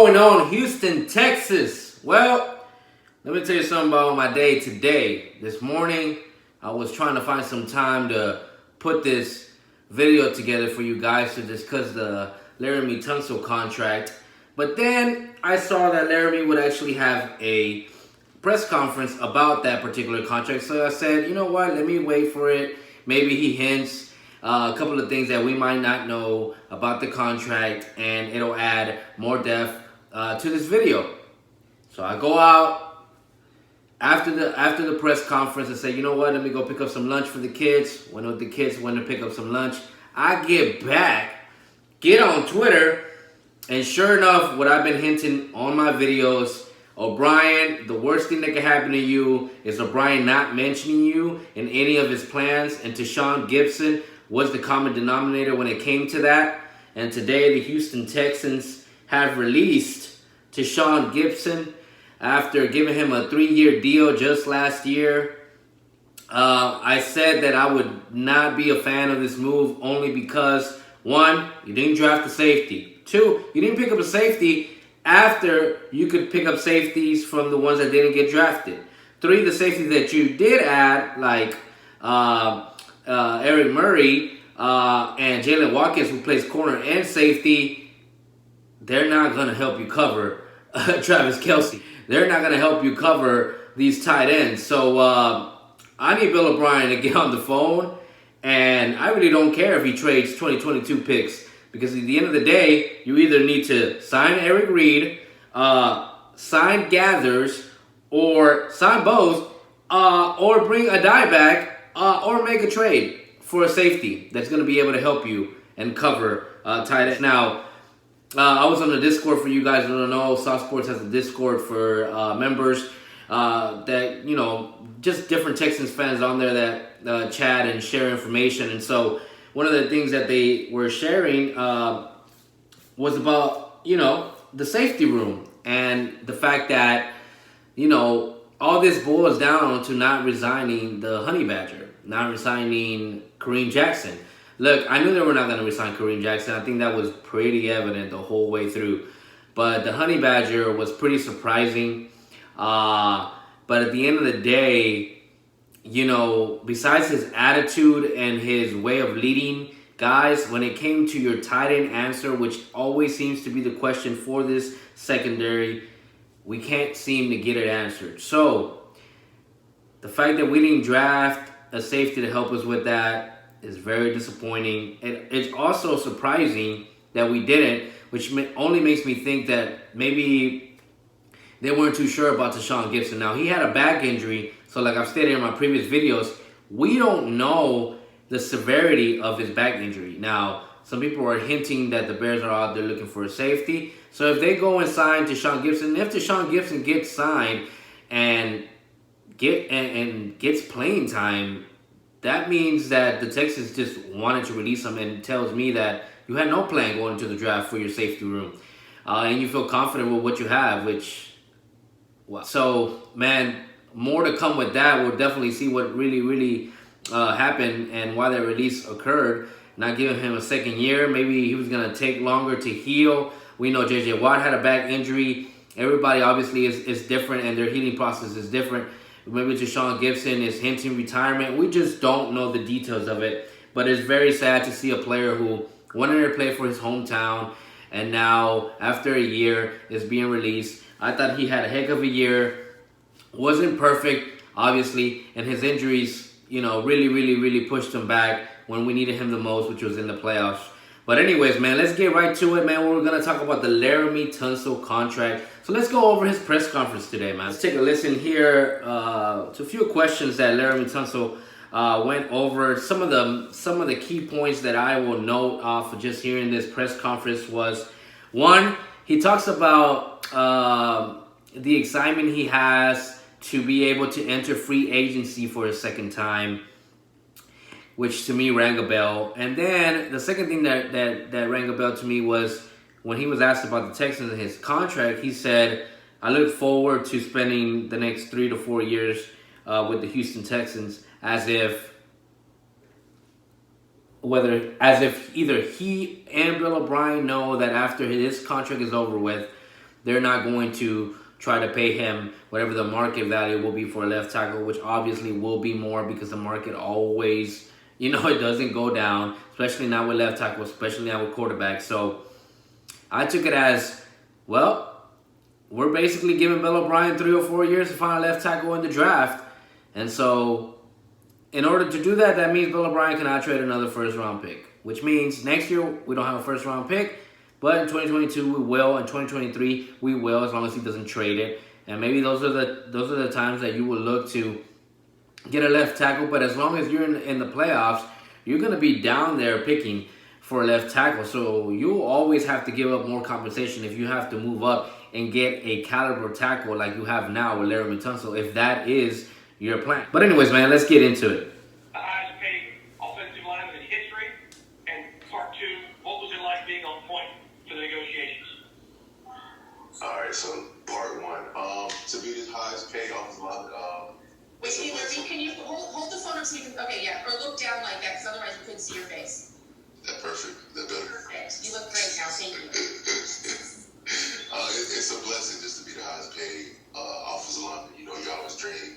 going on, Houston, Texas? Well, let me tell you something about my day today. This morning, I was trying to find some time to put this video together for you guys to discuss the Laramie Tunsil contract. But then I saw that Laramie would actually have a press conference about that particular contract. So I said, you know what, let me wait for it. Maybe he hints a couple of things that we might not know about the contract, and it'll add more depth to this video. So I go out after the press conference and say, you know what, let me go pick up some lunch for the kids. Went with the kids, went to pick up some lunch. I get back, get on Twitter, and sure enough, what I've been hinting on my videos, O'Brien, the worst thing that can happen to you is O'Brien not mentioning you in any of his plans, and Tashawn Gipson was the common denominator when it came to that. And today the Houston Texans have released Tashawn Gipson after giving him a 3-year deal just last year. I said that I would not be a fan of this move only because, one, you didn't draft a safety. Two, you didn't pick up a safety after you could pick up safeties from the ones that didn't get drafted. Three, the safety that you did add, like Eric Murray and Jalen Watkins, who plays corner and safety, they're not going to help you cover Travis Kelce. They're not going to help you cover these tight ends. So I need Bill O'Brien to get on the phone, and I really don't care if he trades 2022 picks, because at the end of the day, you either need to sign Eric Reed, sign Gathers, or sign both, or bring a die back, or make a trade for a safety that's going to be able to help you and cover tight ends. Now, I was on the Discord, for you guys who don't know. Soft Sports has a Discord for members that, you know, just different Texans fans on there that chat and share information. And so one of the things that they were sharing was about, you know, the safety room and the fact that, you know, all this boils down to not resigning the Honey Badger, not resigning Kareem Jackson. Look, I knew they were not going to resign Kareem Jackson. I think that was pretty evident the whole way through. But the Honey Badger was pretty surprising. But at the end of the day, you know, besides his attitude and his way of leading guys, when it came to your tight end answer, which always seems to be the question for this secondary, we can't seem to get it answered. So the fact that we didn't draft a safety to help us with that is very disappointing. It's also surprising that we didn't, which only makes me think that maybe they weren't too sure about Tashawn Gipson. Now, he had a back injury, so like I've stated in my previous videos, we don't know the severity of his back injury. Now, some people are hinting that the Bears are out there looking for a safety. So if they go and sign Tashawn Gipson, if Tashawn Gipson gets signed and gets playing time, that means that the Texans just wanted to release him, and tells me that you had no plan going into the draft for your safety room. And you feel confident with what you have, which, well. So, man, more to come with that. We'll definitely see what really happened and why that release occurred. Not giving him a second year. Maybe he was going to take longer to heal. We know J.J. Watt had a back injury. Everybody obviously is different, and their healing process is different. Maybe Tashawn Gipson is hinting retirement. We just don't know the details of it. But it's very sad to see a player who wanted to play for his hometown, and now, after a year, is being released. I thought he had a heck of a year. Wasn't perfect, obviously, and his injuries, you know, really pushed him back when we needed him the most, which was in the playoffs. But anyways, man, let's get right to it, man. We're going to talk about the Laramie Tunsil contract. So let's go over his press conference today, man. Let's take a listen here to a few questions that Laramie Tunsil went over. Some of the key points that I will note off of just hearing this press conference was, one, he talks about the excitement he has to be able to enter free agency for a second time, which to me rang a bell. And then the second thing that rang a bell to me was when he was asked about the Texans and his contract. He said, I look forward to spending the next 3 to 4 years with the Houston Texans, as if either he and Bill O'Brien know that after his contract is over with, they're not going to try to pay him whatever the market value will be for a left tackle, which obviously will be more because the market always, it doesn't go down, especially not with left tackle, especially not with quarterbacks. So I took it as, well, we're basically giving Bill O'Brien 3 or 4 years to find a left tackle in the draft. And so in order to do that, that means Bill O'Brien cannot trade another first-round pick, which means next year we don't have a first-round pick, but in 2022 we will. In 2023 we will, as long as he doesn't trade it. And maybe those are the times that you will look to get a left tackle. But as long as you're in the playoffs, you're going to be down there picking for a left tackle. So you'll always have to give up more compensation if you have to move up and get a caliber tackle like you have now with Larry Tunsil, if that is your plan. But anyways, man, let's get into it. The highest paid offensive lineman in history. And part two, what was it like being on point for the negotiations? All right, so part one, to be the highest paid offensive lineman. Wait, hey, Larry, can you hold the phone up so you can, okay, yeah, or look down like that, because otherwise we couldn't see your face. That perfect? That better? Perfect. You look great now, thank you. It's a blessing just to be the highest paid offensive lineman. You always dream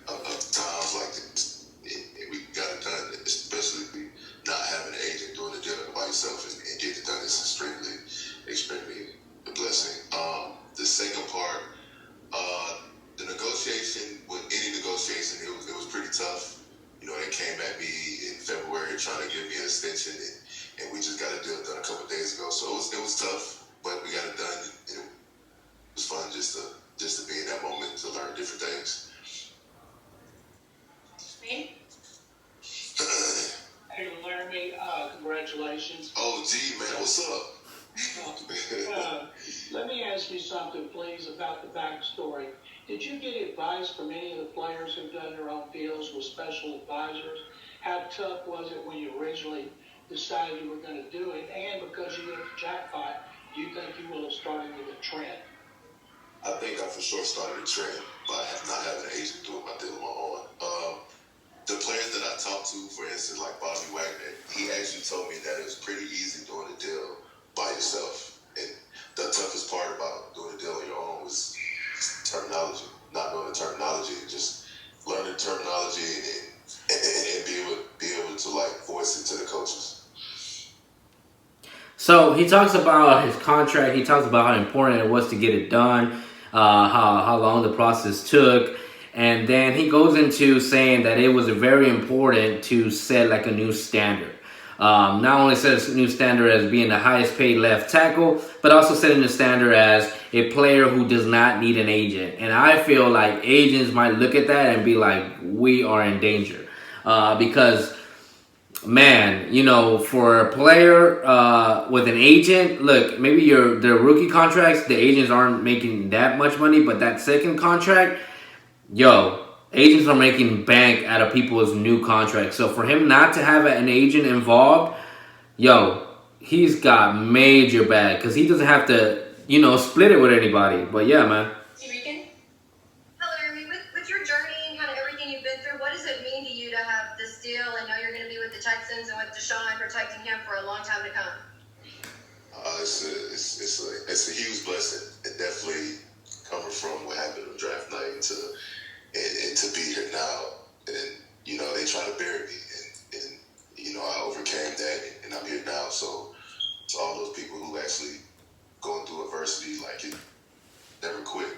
of times like this. We got it done, especially not having an agent doing the deal by yourself and getting it done is extremely a blessing. The second part, the negotiation, with any negotiation, it was pretty tough. They came at me in February trying to give me an extension, and we just got a deal done a couple of days ago. So it was tough, but we got it done. And it was fun just to be in that moment to learn different things. Me? Hey, Laramie, congratulations. Oh, gee, man, what's up? Let me ask you something, please, about the backstory. Did you get advice from any of the players who've done their own deals with special advisors? How tough was it when you originally decided you were going to do it? And because you hit the jackpot, do you think you will have started with a trend? I think I for sure started a trend by not having an agent doing my deal on my own. The players that I talked to, for instance, like Bobby Wagner, he actually told me that it was pretty easy doing a deal by yourself. And the toughest part about doing a deal on your own was terminology, not knowing the terminology, and just learning terminology and be able to like voice it to the coaches. So he talks about his contract. He talks about how important it was to get it done, how long the process took. And then he goes into saying that it was very important to set like a new standard. Not only set a new standard as being the highest paid left tackle, but also setting the standard as a player who does not need an agent. And I feel like agents might look at that and be like, we are in danger. Because, man, for a player with an agent, look, maybe their rookie contracts, the agents aren't making that much money, but that second contract, agents are making bank out of people's new contracts. So for him not to have an agent involved, he's got major bag because he doesn't have to, split it with anybody. But yeah, man. Hello, Jeremy. With your journey and kind of everything you've been through, what does it mean to you to have this deal and know you're going to be with the Texans and with Deshaun protecting him for a long time to come? It's a huge blessing. It definitely coming from what happened on draft night and to be here now, and they try to bury me, and I overcame that, and I'm here now. So to all those people who actually going through adversity, like it never quit.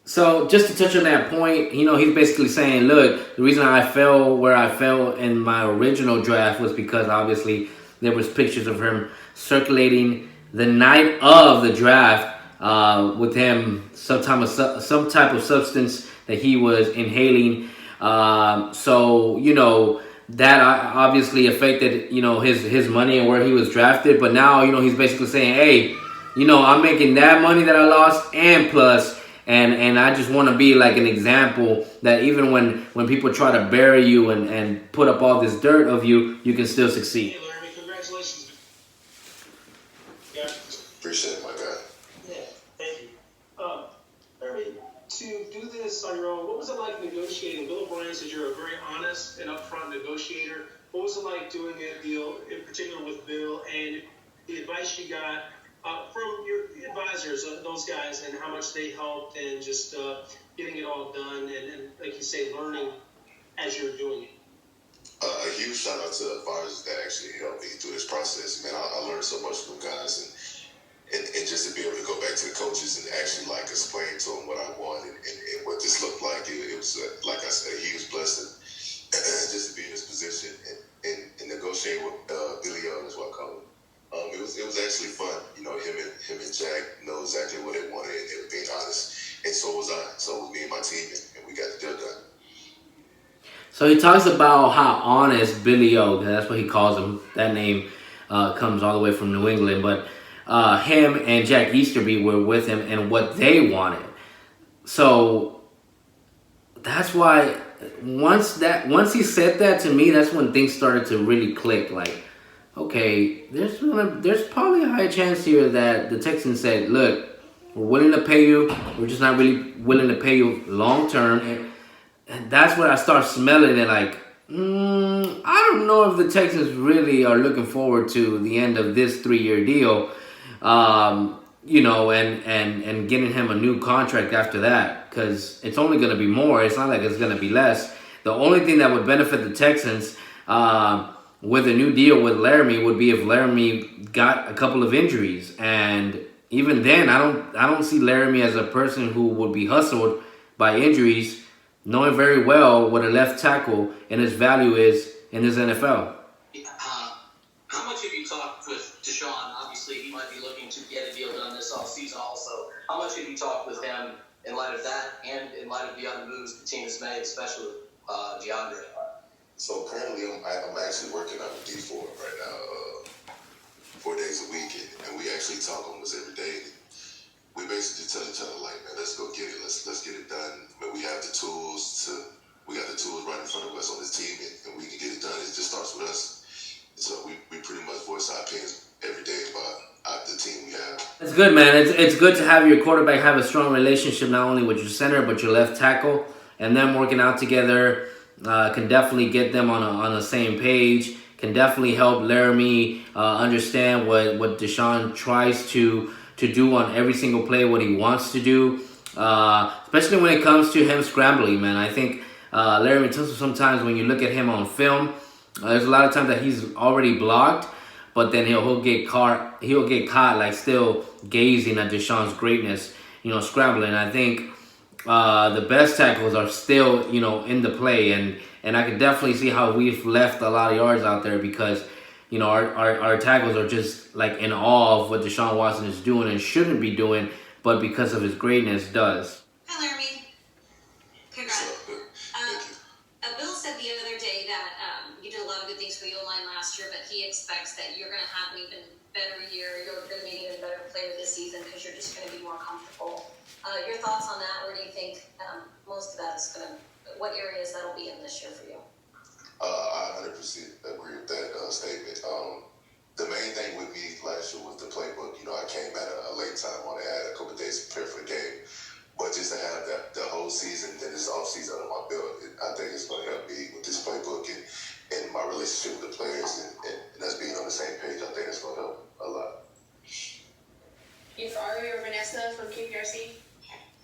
So just to touch on that point, he's basically saying, look, the reason I fell where I fell in my original draft was because obviously there was pictures of him circulating the night of the draft. With him, some type of substance that he was inhaling. So that obviously affected his money and where he was drafted. But now he's basically saying, hey, I'm making that money that I lost and plus, and I just want to be like an example that even when people try to bury you and put up all this dirt of you, you can still succeed. Hey, Larry, congratulations. Appreciate it, my guy. To do this on your own, what was it like negotiating? Bill O'Brien says you're a very honest and upfront negotiator. What was it like doing that deal, in particular with Bill, and the advice you got From your advisors, those guys, and how much they helped and just getting it all done and, like you say, learning as you're doing it. A huge shout out to the advisors that actually helped me through this process. Man, I learned so much from them guys, and just to be able to go back to the coaches and actually like explain to them what I want and what this looked like, it was like I said, a huge blessing. Just to be in this position and negotiate with Billy Young, is what I call him. It was actually fun. You know, him and Jack know exactly what they wanted, and they were being honest, and so was I. So was me and my team, and we got the deal done. So he talks about how honest Billy O, that's what he calls him. That name comes all the way from New England. But him and Jack Easterby were with him and what they wanted. So that's why once he said that to me, that's when things started to really click. Like, okay, there's probably a high chance here that the Texans said, look, we're willing to pay you. We're just not really willing to pay you long term. And that's when I start smelling it like, I don't know if the Texans really are looking forward to the end of this 3-year deal, you know, and getting him a new contract after that, because it's only going to be more. It's not like it's going to be less. The only thing that would benefit the Texans with a new deal with Laramie would be if Laramie got a couple of injuries, and even then, I don't see Laramie as a person who would be hustled by injuries, knowing very well what a left tackle and his value is in this NFL. How much have you talked with Deshaun? Obviously, he might be looking to get a deal done this offseason also. How much have you talked with him in light of that and in light of the other moves the team has made, especially with DeAndre? So currently, I'm actually working on a D4 right now, 4 days a week, and we actually talk almost every day. We basically tell each other, like, man, let's go get it. Let's get it done. I mean, we have the tools right in front of us on this team, and we can get it done. It just starts with us. And so we pretty much voice our opinions every day about the team we have. It's good, man. It's good to have your quarterback have a strong relationship not only with your center but your left tackle, and them working out together can definitely get them on the same page. Can definitely help Laramie understand what Deshaun tries to do on every single play, what he wants to do, especially when it comes to him scrambling, man. I think Laramie Tunsil, sometimes when you look at him on film, there's a lot of times that he's already blocked, but then he'll get caught like still gazing at Deshaun's greatness, you know, scrambling. I think the best tackles are still, you know, in the play, and I can definitely see how we've left a lot of yards out there because, you know, our tackles are just like in awe of what Deshaun Watson is doing and shouldn't be doing, but because of his greatness does. Hi, Laramie. Congrats. Bill said the other day that you did a lot of good things for the O-line last year, but he expects that you're going to have an even better year. You're going to be an even better player this season because you're just going to be more comfortable. Your thoughts on that? Where do you think most of that is going to, what areas that'll be in this year for you? I 100% agree with that statement. The main thing with me last year was the playbook. You know, I came at a late time on it. I had a couple of days to prepare for the game. But just to have the whole season, then this offseason under my belt, I think it's going to help me with this playbook and my relationship with the players and us being on the same page. I think it's going to help a lot. You for Ari or Vanessa from KPRC?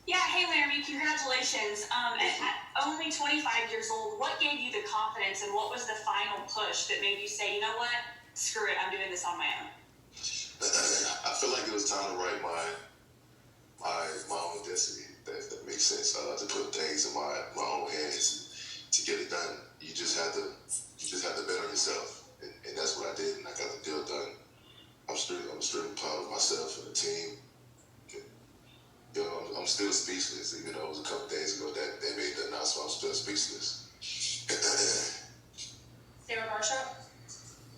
Yeah, hey Laramie, congratulations. At only 25 years old, what gave you the confidence and what was the final push that made you say, you know what, screw it, I'm doing this on my own? I feel like it was time to write my own destiny, if that makes sense, to put things in my own hands to get it done. You just have to bet on yourself, and that's what I did, and I got the deal done. I'm extremely proud of myself and the team. You know, I'm still speechless, even though it was a couple days ago that they made the announcement. I'm still speechless. Sarah Barshop?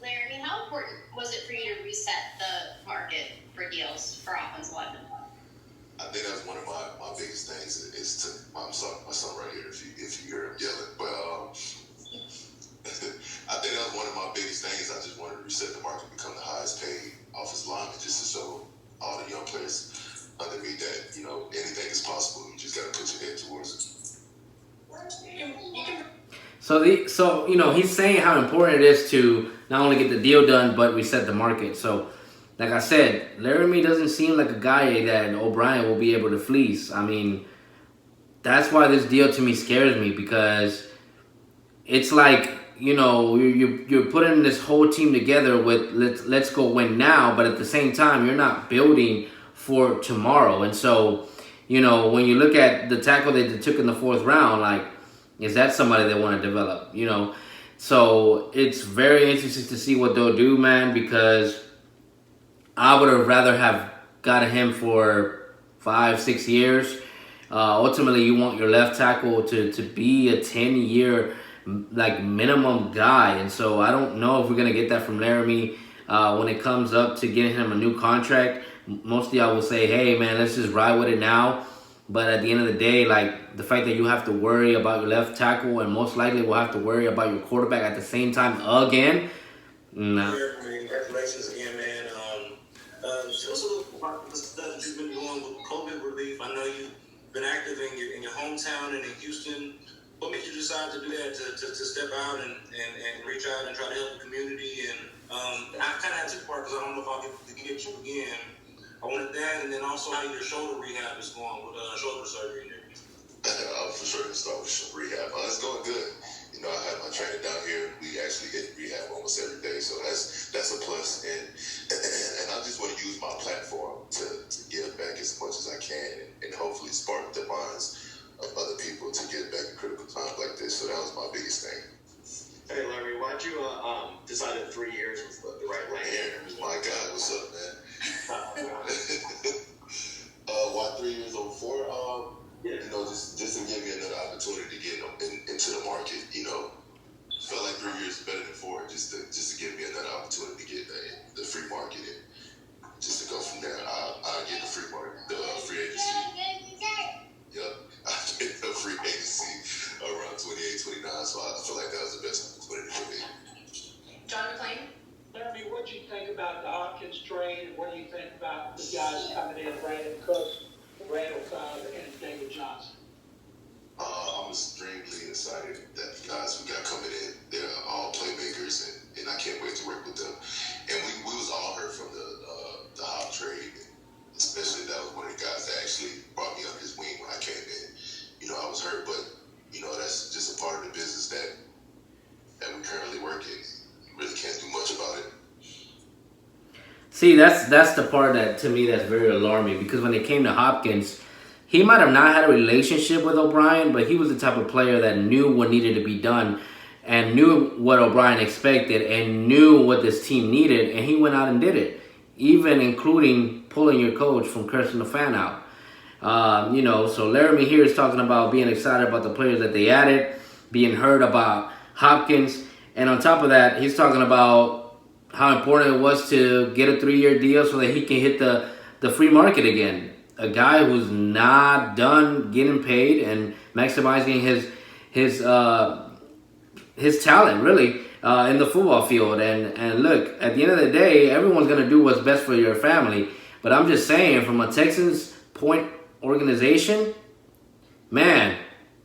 Laramie, how important was it for you to reset the market for deals for offensive linemen? I think that's one of my biggest things is to my son right here, if you hear him yelling. But I think that was one of my biggest things. I just wanted to reset the market, become the highest paid offensive lineman, just to show all the young players under me that, you know, anything is possible. You just got to put your head towards it. So you know, he's saying how important it is to not only get the deal done but reset the market. So like I said, Laramie doesn't seem like a guy that O'Brien will be able to fleece. I mean, that's why this deal to me scares me, because it's like, you're putting this whole team together with let's go win now, but at the same time you're not building for tomorrow. And so, when you look at the tackle that they took in the 4th round, like, is that somebody they want to develop? So it's very interesting to see what they'll do, man, because I would have rather have got him for 5-6 years. Ultimately, you want your left tackle to be a 10-year like minimum guy, and so I don't know if we're gonna get that from Laramie when it comes up to getting him a new contract. Most of y'all will say, "Hey, man, let's just ride with it now." But at the end of the day, like, the fact that you have to worry about your left tackle and most likely will have to worry about your quarterback at the same time again, nah. Congratulations again, man. Tell us a little about the stuff that you've been doing with COVID relief. I know you've been active in your hometown and in Houston. What made you decide to do that, to step out and reach out and try to help the community? And I kind of had 2 parts because I don't know if I'll get you again. I wanted that, and then also how your shoulder rehab is going with shoulder surgery. I'm for sure to start with some rehab. It's going good. I have my trainer down here. We actually get rehab almost every day, so that's a plus. And I just want to use my platform to give back as much as I can, and hopefully spark the minds of other people to get back in critical times like this. So that was my biggest thing. Hey, Larry, why'd you decide that 3 years was the right length? My God, what's up, man? Why 3 years over 4? Just to give me another opportunity to get into the market. Felt like 3 years is better than 4, just to give me another opportunity to get the free market and just to go from there. I get the free market, the free agency. Yep, I get the free agency around 28, 29. So I feel like that was the best opportunity for me. John McClain? Larry, what do you think about the Hopkins trade? What do you think about the guys coming in, Brandon Cooks, Randall Cobb, and David Johnson? I'm extremely excited that the guys we got coming in, they're all playmakers, and I can't wait to work with them. And we was all hurt from the Hop trade, especially that was one of the guys that actually brought me under his wing when I came in. I was hurt, but that's just a part of the business that we currently work in. You really can't do much about it. See, that's the part that, to me, that's very alarming, because when it came to Hopkins, he might have not had a relationship with O'Brien, but he was the type of player that knew what needed to be done and knew what O'Brien expected and knew what this team needed, and he went out and did it, even including pulling your coach from cursing the fan out. So Laramie here is talking about being excited about the players that they added, being heard about Hopkins, and on top of that, he's talking about how important it was to get a 3-year deal so that he can hit the free market again. A guy who's not done getting paid and maximizing his talent, really, in the football field. And look, at the end of the day, everyone's going to do what's best for your family. But I'm just saying, from a Texans point organization, man,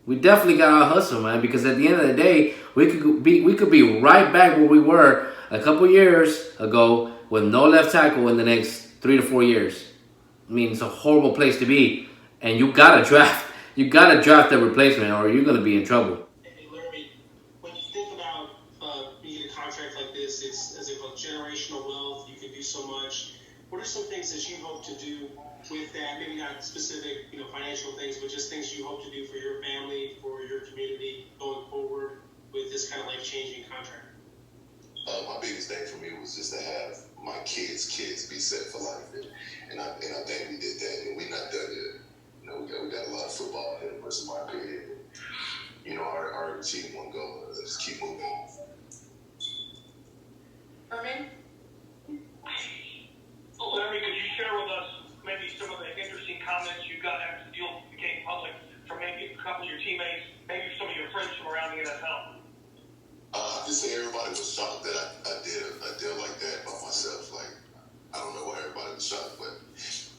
we definitely got to hustle, man, because at the end of the day, we could be right back where we were a couple years ago with no left tackle in the next 3 to 4 years. I mean, it's a horrible place to be, and you gotta draft a replacement, or you're gonna be in trouble. Hey, Larry, when you think about being a contract like this, it's as if a generational wealth. You can do so much. What are some things that you hope to do with that? Maybe not specific, financial things, but just things you hope to do for your family, for your community going forward with this kind of life-changing contract. My biggest thing for me was just to have my kids be set for life, and I think we did that, and we're not done yet. We got a lot of football ahead of us, in my opinion. Our achieving one goal. Let's keep moving. Herman? Larry, could you share with us maybe some of the interesting comments you got after the deal became public from maybe a couple of your teammates, maybe some of your friends from around the NFL? I just say everybody was shocked that I did a deal like that by myself. Like, I don't know why everybody was shocked, but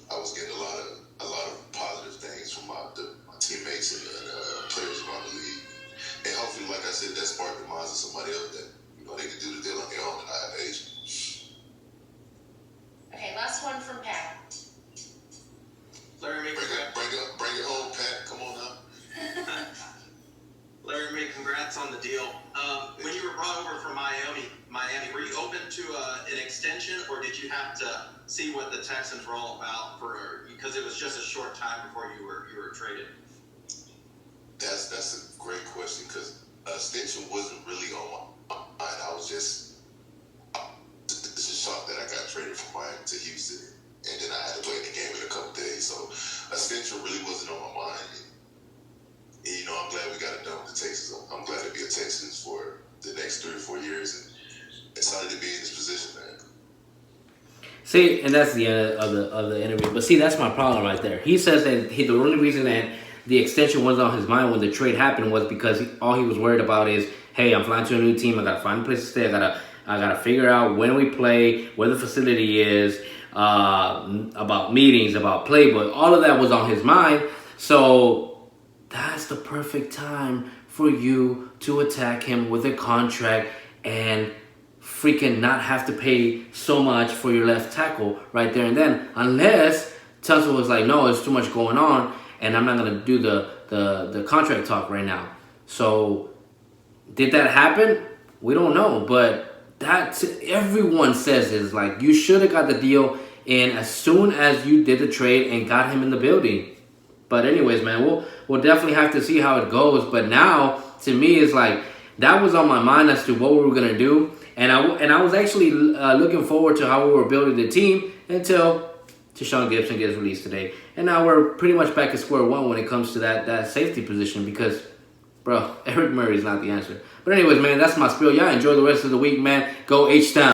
I was getting a lot of positive things from my teammates and players around the league. And hopefully, like I said, that sparked the minds of somebody else that they can do the deal on their own and not have an agent. Okay, Miami, were you open to an extension, or did you have to see what the Texans were all about because it was just a short time before you were traded? That's a great question because extension wasn't really on my mind. I was just shocked that I got traded from Miami to Houston, and then I had to play the game in a couple days. So extension really wasn't on my mind. And, you know, I'm glad we got it done with the Texans. I'm glad to be a Texan for the next 3 or 4 years, and excited to be in this position, man. See, and that's the end of the interview. But see, that's my problem right there. He says that the only reason that the extension wasn't on his mind when the trade happened was because all he was worried about is, hey, I'm flying to a new team. I gotta find a place to stay. I gotta figure out when we play, where the facility is, about meetings, about playbook. All of that was on his mind. So that's the perfect time for you to attack him with a contract and freaking not have to pay so much for your left tackle right there and then. Unless Tunsil was like, no, it's too much going on, and I'm not going to do the contract talk right now. So did that happen? We don't know. But that everyone says is like, you should have got the deal in as soon as you did the trade and got him in the building. But anyways, man, we'll definitely have to see how it goes. But now, to me, it's like, that was on my mind as to what we were going to do. And I was actually looking forward to how we were building the team until Deshaun Gipson gets released today. And now we're pretty much back at square one when it comes to that safety position because, bro, Eric Murray is not the answer. But anyways, man, that's my spiel. Y'all enjoy the rest of the week, man. Go H-Town.